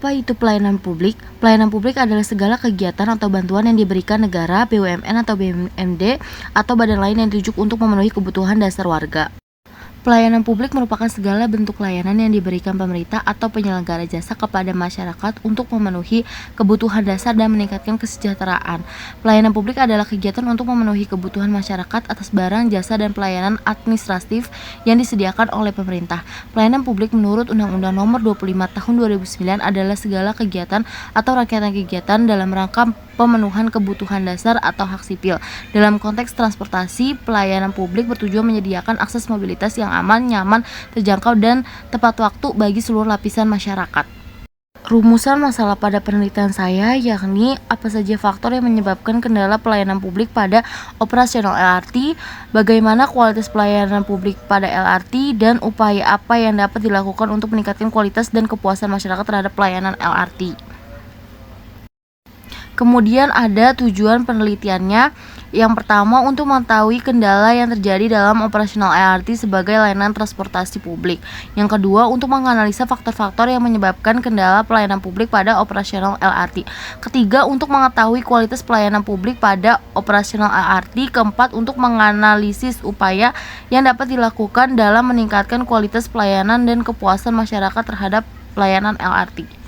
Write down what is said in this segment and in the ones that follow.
Apa itu pelayanan publik? Pelayanan publik adalah segala kegiatan atau bantuan yang diberikan negara, BUMN atau BUMD, atau badan lain yang ditunjuk untuk memenuhi kebutuhan dasar warga. Pelayanan publik merupakan segala bentuk layanan yang diberikan pemerintah atau penyelenggara jasa kepada masyarakat untuk memenuhi kebutuhan dasar dan meningkatkan kesejahteraan. Pelayanan publik adalah kegiatan untuk memenuhi kebutuhan masyarakat atas barang, jasa, dan pelayanan administratif yang disediakan oleh pemerintah. Pelayanan publik menurut Undang-Undang Nomor 25 Tahun 2009 adalah segala kegiatan atau rangkaian kegiatan dalam rangka pemenuhan kebutuhan dasar atau hak sipil. Dalam konteks transportasi, pelayanan publik bertujuan menyediakan akses mobilitas yang aman, nyaman, terjangkau, dan tepat waktu bagi seluruh lapisan masyarakat. Rumusan masalah pada penelitian saya yakni apa saja faktor yang menyebabkan kendala pelayanan publik pada operasional LRT, bagaimana kualitas pelayanan publik pada LRT, dan upaya apa yang dapat dilakukan untuk meningkatkan kualitas dan kepuasan masyarakat terhadap pelayanan LRT. Kemudian ada tujuan penelitiannya. Yang pertama, untuk mengetahui kendala yang terjadi dalam operasional LRT sebagai layanan transportasi publik. Yang kedua, untuk menganalisa faktor-faktor yang menyebabkan kendala pelayanan publik pada operasional LRT. Ketiga, untuk mengetahui kualitas pelayanan publik pada operasional LRT. Keempat, untuk menganalisis upaya yang dapat dilakukan dalam meningkatkan kualitas pelayanan dan kepuasan masyarakat terhadap pelayanan LRT.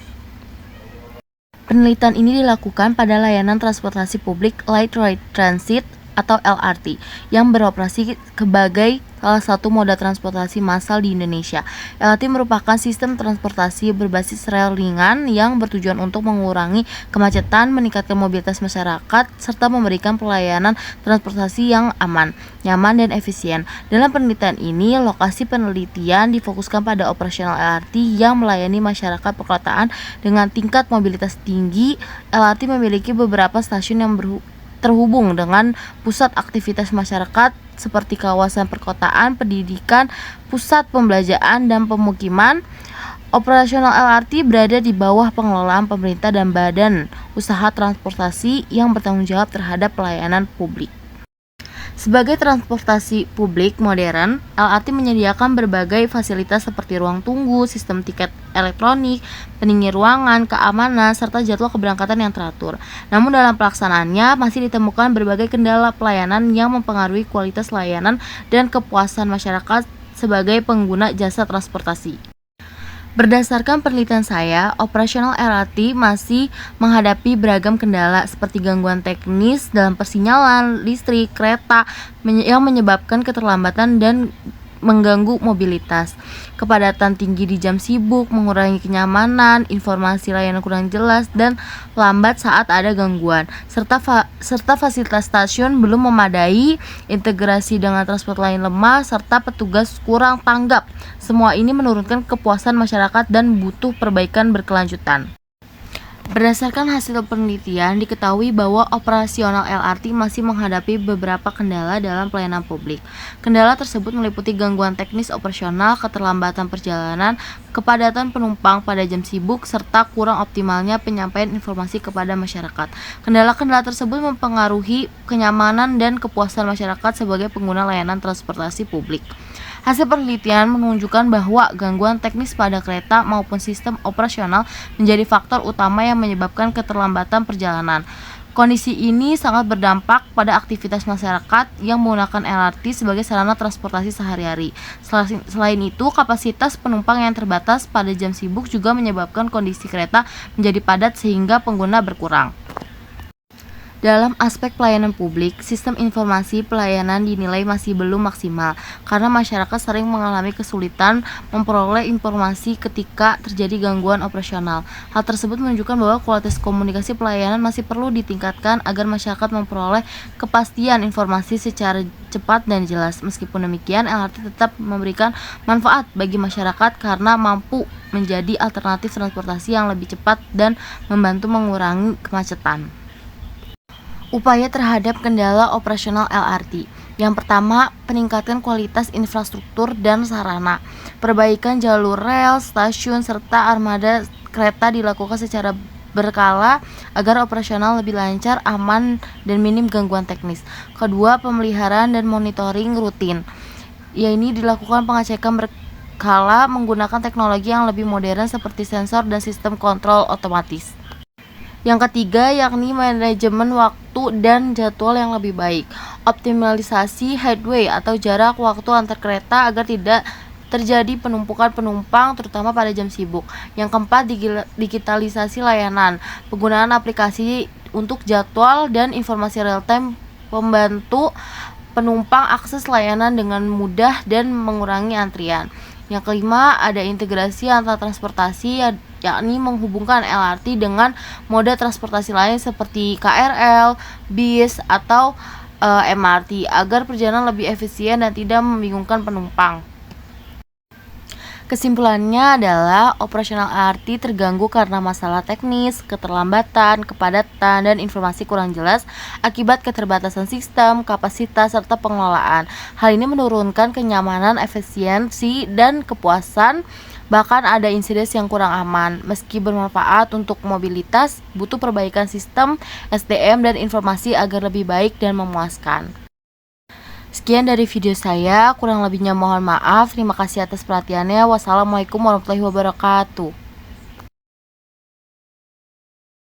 Penelitian ini dilakukan pada layanan transportasi publik Light Rail Transit atau LRT yang beroperasi sebagai salah satu moda transportasi massal di Indonesia. LRT merupakan sistem transportasi berbasis rel ringan yang bertujuan untuk mengurangi kemacetan, meningkatkan mobilitas masyarakat, serta memberikan pelayanan transportasi yang aman, nyaman, dan efisien. Dalam penelitian ini, lokasi penelitian difokuskan pada operasional LRT yang melayani masyarakat perkotaan dengan tingkat mobilitas tinggi. LRT memiliki beberapa stasiun yang terhubung dengan pusat aktivitas masyarakat seperti kawasan perkotaan, pendidikan, pusat pembelanjaan, dan pemukiman. Operasional LRT berada di bawah pengelolaan pemerintah dan badan usaha transportasi yang bertanggung jawab terhadap pelayanan publik. Sebagai transportasi publik modern, LRT menyediakan berbagai fasilitas seperti ruang tunggu, sistem tiket elektronik, pendingin ruangan, keamanan, serta jadwal keberangkatan yang teratur. Namun dalam pelaksanaannya masih ditemukan berbagai kendala pelayanan yang mempengaruhi kualitas layanan dan kepuasan masyarakat sebagai pengguna jasa transportasi. Berdasarkan penelitian saya, operasional LRT masih menghadapi beragam kendala seperti gangguan teknis dalam persinyalan listrik kereta yang menyebabkan keterlambatan dan mengganggu mobilitas, kepadatan tinggi di jam sibuk, mengurangi kenyamanan, informasi layanan kurang jelas, dan lambat saat ada gangguan, serta fasilitas stasiun belum memadai, integrasi dengan transport lain lemah, serta petugas kurang tanggap. Semua ini menurunkan kepuasan masyarakat dan butuh perbaikan berkelanjutan. Berdasarkan hasil penelitian, diketahui bahwa operasional LRT masih menghadapi beberapa kendala dalam pelayanan publik. Kendala tersebut meliputi gangguan teknis operasional, keterlambatan perjalanan, kepadatan penumpang pada jam sibuk, serta kurang optimalnya penyampaian informasi kepada masyarakat. Kendala-kendala tersebut mempengaruhi kenyamanan dan kepuasan masyarakat sebagai pengguna layanan transportasi publik. Hasil penelitian menunjukkan bahwa gangguan teknis pada kereta maupun sistem operasional menjadi faktor utama yang menyebabkan keterlambatan perjalanan. Kondisi ini sangat berdampak pada aktivitas masyarakat yang menggunakan LRT sebagai sarana transportasi sehari-hari. Selain itu, kapasitas penumpang yang terbatas pada jam sibuk juga menyebabkan kondisi kereta menjadi padat sehingga pengguna berkurang. Dalam aspek pelayanan publik, sistem informasi pelayanan dinilai masih belum maksimal karena masyarakat sering mengalami kesulitan memperoleh informasi ketika terjadi gangguan operasional. Hal tersebut menunjukkan bahwa kualitas komunikasi pelayanan masih perlu ditingkatkan agar masyarakat memperoleh kepastian informasi secara cepat dan jelas. Meskipun demikian, LRT tetap memberikan manfaat bagi masyarakat karena mampu menjadi alternatif transportasi yang lebih cepat dan membantu mengurangi kemacetan. Upaya terhadap kendala operasional LRT. Yang pertama, peningkatan kualitas infrastruktur dan sarana. Perbaikan jalur rel, stasiun, serta armada kereta dilakukan secara berkala agar operasional lebih lancar, aman, dan minim gangguan teknis. Kedua, pemeliharaan dan monitoring rutin. Ini dilakukan pengecekan kala menggunakan teknologi yang lebih modern seperti sensor dan sistem kontrol otomatis. Yang ketiga yakni manajemen waktu dan jadwal yang lebih baik. Optimalisasi headway atau jarak waktu antar kereta agar tidak terjadi penumpukan penumpang terutama pada jam sibuk. Yang keempat, digitalisasi layanan. Penggunaan aplikasi untuk jadwal dan informasi real time membantu penumpang akses layanan dengan mudah dan mengurangi antrian. Yang kelima, ada integrasi antar transportasi, yakni menghubungkan LRT dengan moda transportasi lain seperti KRL, bis, atau MRT agar perjalanan lebih efisien dan tidak membingungkan penumpang. Kesimpulannya adalah operasional LRT terganggu karena masalah teknis, keterlambatan, kepadatan, dan informasi kurang jelas akibat keterbatasan sistem, kapasitas, serta pengelolaan. Hal ini menurunkan kenyamanan, efisiensi, dan kepuasan. Bahkan ada insiden yang kurang aman. Meski bermanfaat untuk mobilitas, butuh perbaikan sistem, SDM, dan informasi agar lebih baik dan memuaskan. Sekian dari video saya, kurang lebihnya mohon maaf. Terima kasih atas perhatiannya. Wassalamualaikum warahmatullahi wabarakatuh.